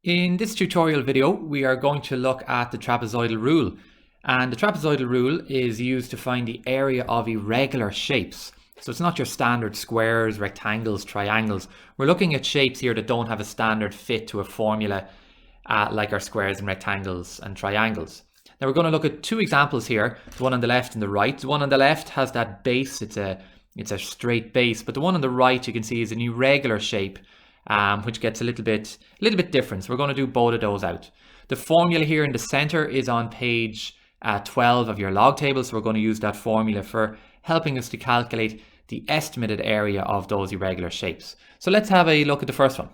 In this tutorial video, we are going to look at the trapezoidal rule. And the trapezoidal rule is used to find the area of irregular shapes. So it's not your standard squares, rectangles, triangles. We're looking at shapes here that don't have a standard fit to a formula like our squares and rectangles and triangles. Now we're going to look at two examples here, the one on the left and the right. The one on the left has that base, it's a straight base, but the one on the right you can see is an irregular shape, which gets a little bit different. So we're going to do both of those out. The formula here in the center is on page 12 of your log table, so we're going to use that formula for helping us to calculate the estimated area of those irregular shapes. So let's have a look at the first one.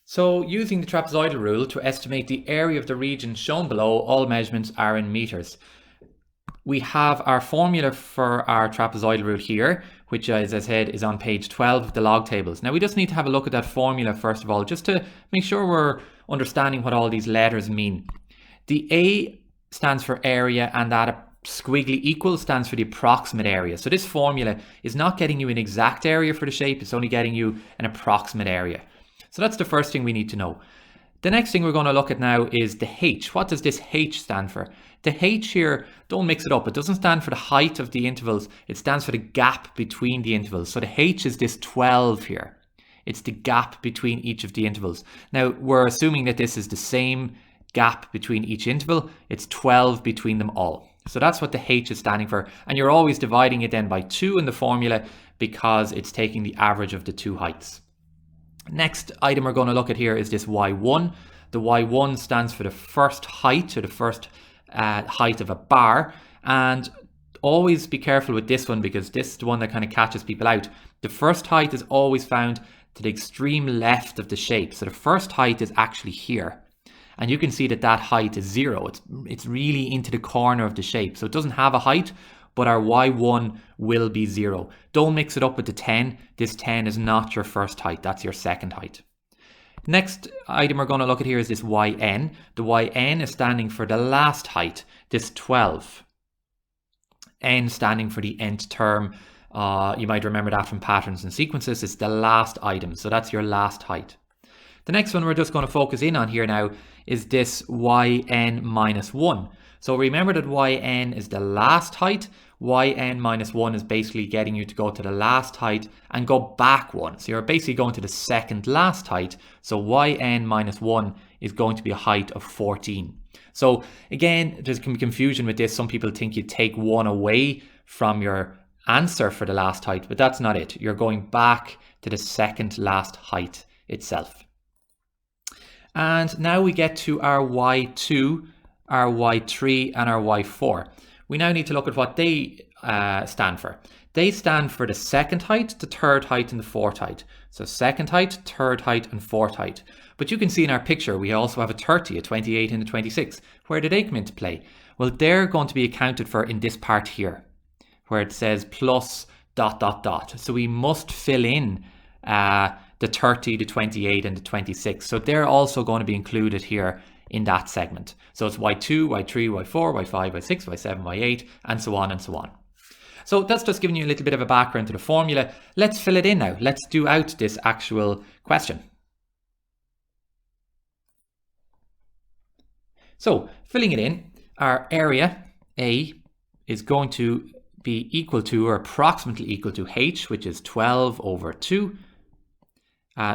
So using the trapezoidal rule to estimate the area of the region shown below, all measurements are in meters. We have our formula for our trapezoidal rule here, which, as I said, is on page 12 of the log tables. Now we just need to have a look at that formula first of all, just to make sure we're understanding what all these letters mean. The A stands for area, and that squiggly equal stands for the approximate area. So this formula is not getting you an exact area for the shape, it's only getting you an approximate area. So that's the first thing we need to know. The next thing we're going to look at now is the H. What does this H stand for? The H here, don't mix it up. It doesn't stand for the height of the intervals. It stands for the gap between the intervals. So the H is this 12 here. It's the gap between each of the intervals. Now we're assuming that this is the same gap between each interval. It's 12 between them all. So that's what the H is standing for. And you're always dividing it then by 2 in the formula because it's taking the average of the two heights. Next item we're going to look at here is this Y1. The Y1 stands for the first height, or the first height of a bar. And always be careful with this one because this is the one that kind of catches people out. The first height is always found to the extreme left of the shape. So the first height is actually here. And you can see that that height is 0. It's really into the corner of the shape. So it doesn't have a height, but our Y1 will be 0. Don't mix it up with the 10. This 10 is not your first height. That's your second height. Next item we're going to look at here is this Yn. The Yn is standing for the last height, this 12. N standing for the nth term. You might remember that from patterns and sequences. It's the last item. So that's your last height. The next one we're just going to focus in on here now is this Yn minus 1. So remember that Yn is the last height. Yn minus 1 is basically getting you to go to the last height and go back one. So you're basically going to the second last height. So Yn minus 1 is going to be a height of 14. So again, there can be confusion with this. Some people think you take 1 away from your answer for the last height, but that's not it. You're going back to the second last height itself. And now we get to our Y2, our Y3 and our Y4. We now need to look at what they stand for. They stand for the second height, the third height and the fourth height. So second height, third height and fourth height. But you can see in our picture we also have a 30, a 28 and a 26. Where do they come into play? Well, they're going to be accounted for in this part here where it says plus ... So we must fill in the 30, the 28 and the 26. So they're also going to be included here in that segment. So it's Y2, Y3, Y4, Y5, Y6, Y7, Y8 and so on and so on. So that's just giving you a little bit of a background to the formula. Let's fill it in now. Let's do out this actual question. So filling it in, our area A is going to be equal to, or approximately equal to, H, which is 12 over 2.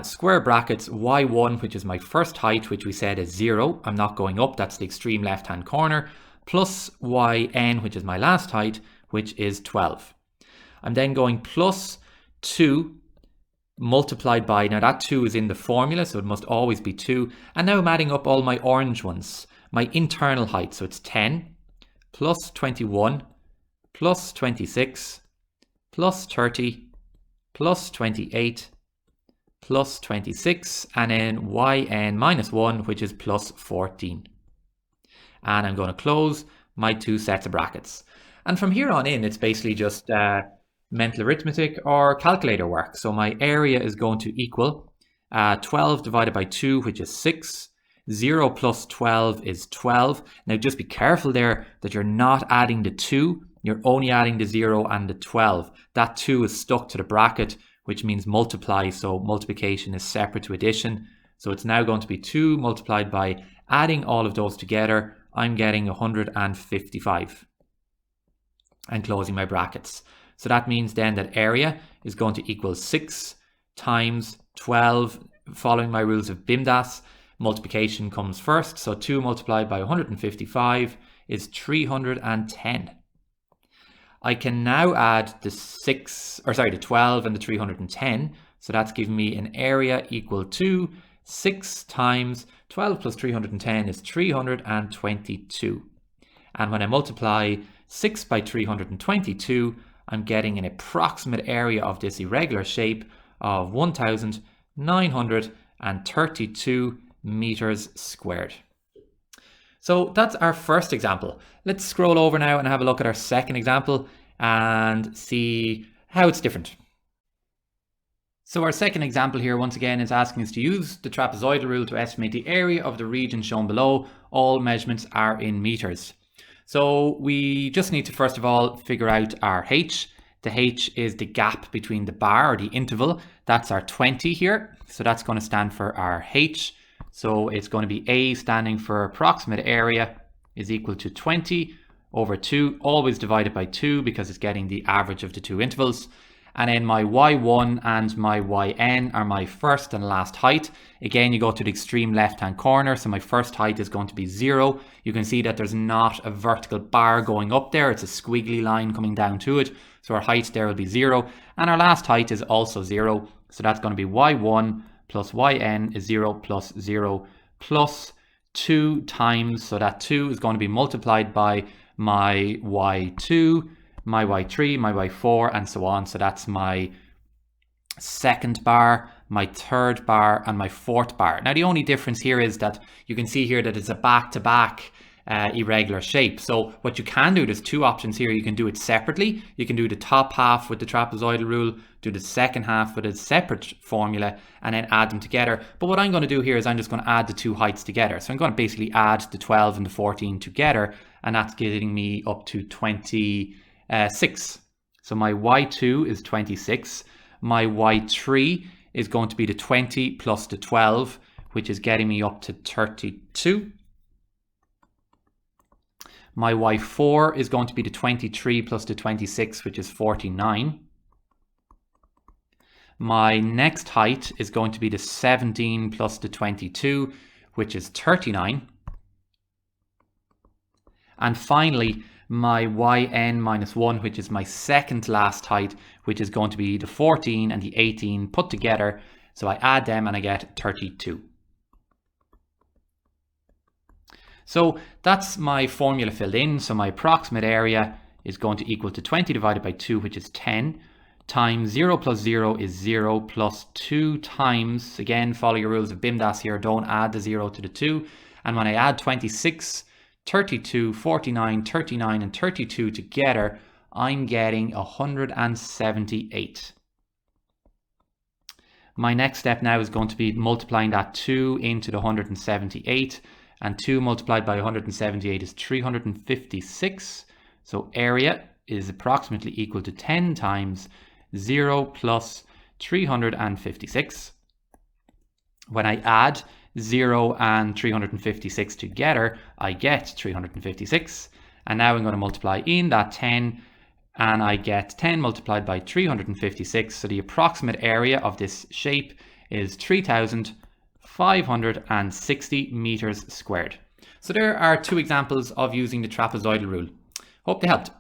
Square brackets Y1, which is my first height, which we said is 0. I'm not going up, that's the extreme left hand corner, plus Yn, which is my last height, which is 12. I'm then going plus 2 multiplied by, now that 2 is in the formula, so it must always be 2. And now I'm adding up all my orange ones, my internal height. So it's 10 plus 21 plus 26 plus 30 plus 28 plus 26, and then Yn minus 1, which is plus 14. And I'm going to close my two sets of brackets. And from here on in, it's basically just mental arithmetic or calculator work. So my area is going to equal 12 divided by 2, which is 6. 0 plus 12 is 12. Now just be careful there that you're not adding the 2. You're only adding the 0 and the 12. That 2 is stuck to the bracket, which means multiply, so multiplication is separate to addition. So it's now going to be 2 multiplied by adding all of those together. I'm getting 155 and closing my brackets. So that means then that area is going to equal 6 times 12, following my rules of BIMDAS. Multiplication comes first, so 2 multiplied by 155 is 310. I can now add the 12 and the 310, so that's giving me an area equal to 6 times 12 plus 310 is 322. And when I multiply 6 by 322, I'm getting an approximate area of this irregular shape of 1,932 meters squared. So that's our first example. Let's scroll over now and have a look at our second example and see how it's different. So our second example here once again is asking us to use the trapezoidal rule to estimate the area of the region shown below. All measurements are in meters. So we just need to first of all figure out our h. The h is the gap between the bar or the interval. That's our 20 here. So that's going to stand for our h. So it's going to be A standing for approximate area is equal to 20 over 2, always divided by 2 because it's getting the average of the two intervals. And then my y1 and my yn are my first and last height. Again, you go to the extreme left-hand corner. So my first height is going to be 0. You can see that there's not a vertical bar going up there. It's a squiggly line coming down to it. So our height there will be 0. And our last height is also 0. So that's going to be y1 plus yn is 0 plus 0 plus 2 times. So that 2 is going to be multiplied by my y2, my y3, my y4, and so on. So that's my second bar, my third bar, and my fourth bar. Now the only difference here is that you can see here that it's a back-to-back irregular shape. So what you can do, there's two options here. You can do it separately. You can do the top half with the trapezoidal rule, do the second half with a separate formula, and then add them together. But what I'm going to do here is I'm just going to add the two heights together. So I'm going to basically add the 12 and the 14 together, and that's getting me up to 26. So my y2 is 26. My y3 is going to be the 20 plus the 12, which is getting me up to 32. My y4 is going to be the 23 plus the 26, which is 49. My next height is going to be the 17 plus the 22, which is 39. And finally, my yn minus 1, which is my second last height, which is going to be the 14 and the 18 put together. So I add them and I get 32. So that's my formula filled in. So my approximate area is going to equal to 20 divided by 2, which is 10, times 0 plus 0 is 0, plus 2 times, again, follow your rules of BIMDAS here, don't add the 0 to the 2. And when I add 26, 32, 49, 39, and 32 together, I'm getting 178. My next step now is going to be multiplying that 2 into the 178. And 2 multiplied by 178 is 356. So area is approximately equal to 10 times 0 plus 356. When I add 0 and 356 together, I get 356. And now I'm going to multiply in that 10, and I get 10 multiplied by 356. So the approximate area of this shape is 3,560 meters squared. So there are two examples of using the trapezoidal rule. Hope they helped.